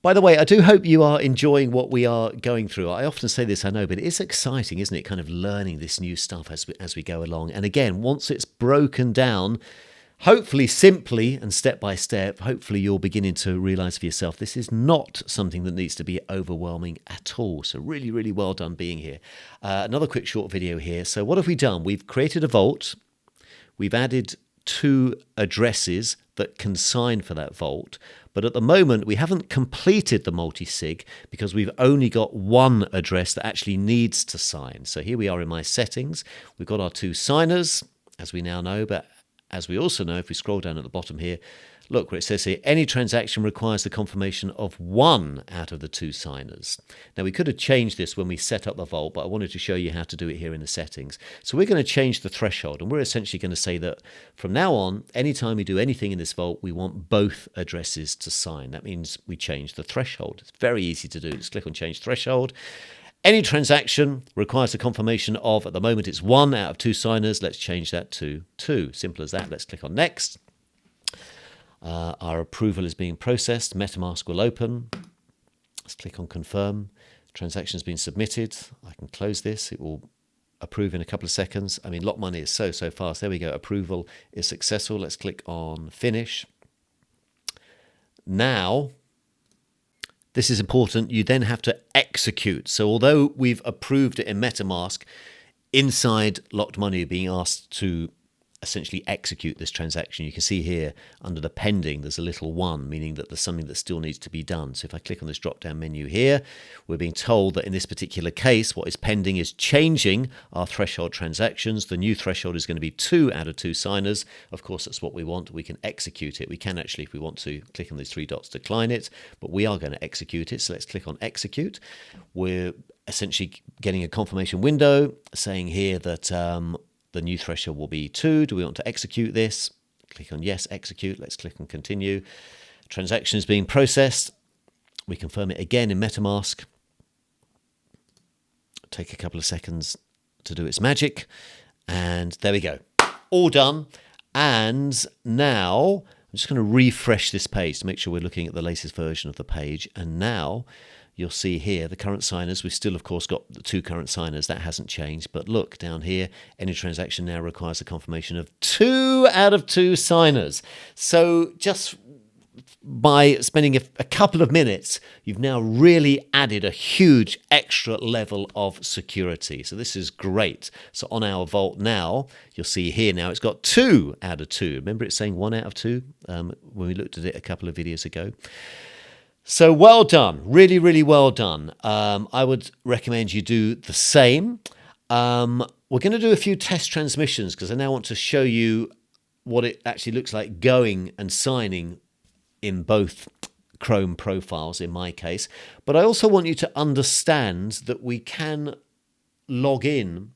By the way, I do hope you are enjoying what we are going through. I often say this, I know, but it's exciting, isn't it? Kind of learning this new stuff as we go along. And again, once it's broken down, hopefully simply and step by step, hopefully you're beginning to realize for yourself this is not something that needs to be overwhelming at all. So really, really well done being here. Another quick short video here. So what have we done? We've created a vault. We've added 2 addresses that can sign for that vault. But at the moment, we haven't completed the multi-sig because we've only got 1 address that actually needs to sign. So here we are in my settings. We've got our 2 signers, as we now know, but as we also know, if we scroll down at the bottom here, look where it says here, any transaction requires the confirmation of 1 out of the 2 signers. Now, we could have changed this when we set up the vault, but I wanted to show you how to do it here in the settings. So we're going to change the threshold, and we're essentially going to say that from now on, anytime we do anything in this vault, we want both addresses to sign. That means we change the threshold. It's very easy to do. Just click on Change Threshold. Any transaction requires a confirmation of, at the moment it's 1 out of 2 signers. Let's change that to 2. Simple as that. Let's click on Next. Our approval is being processed. MetaMask will open. Let's click on Confirm. Transaction has been submitted. I can close this. It will approve in a couple of seconds. I mean, Locked Money is so fast. There we go. Approval is successful. Let's click on Finish. Now, this is important. You then have to execute. So although we've approved it in MetaMask, inside Locked Money you're being asked to essentially execute this transaction. You can see here under the pending, there's a little 1, meaning that there's something that still needs to be done. So if I click on this drop-down menu here, we're being told that in this particular case, what is pending is changing our threshold transactions. The new threshold is going to be 2 out of 2 signers. Of course, that's what we want. We can execute it. We can actually, if we want to, click on these 3 dots, decline it, but we are going to execute it. So let's click on Execute. We're essentially getting a confirmation window saying here that the new threshold will be 2. Do we want to execute this? Click on Yes, Execute. Let's click on Continue. Transaction is being processed. We confirm it again in MetaMask. Take a couple of seconds to do its magic. And there we go. All done. And now I'm just going to refresh this page to make sure we're looking at the latest version of the page. And now you'll see here the current signers. We've still, of course, got the 2 current signers. That hasn't changed. But look down here, any transaction now requires a confirmation of 2 out of 2 signers. So just by spending a couple of minutes, you've now really added a huge extra level of security. So this is great. So on our vault now, you'll see here now it's got 2 out of 2. Remember it's saying 1 out of 2 when we looked at it a couple of videos ago. So well done, really, really well done. I would recommend you do the same. We're going to do a few test transmissions because I now want to show you what it actually looks like going and signing in both Chrome profiles in my case. But I also want you to understand that we can log in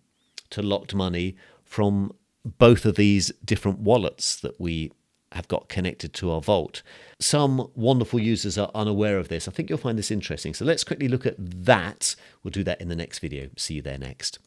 to Locked Money from both of these different wallets that we have got connected to our vault. Some wonderful users are unaware of this. I think you'll find this interesting. So let's quickly look at that. We'll do that in the next video. See you there next.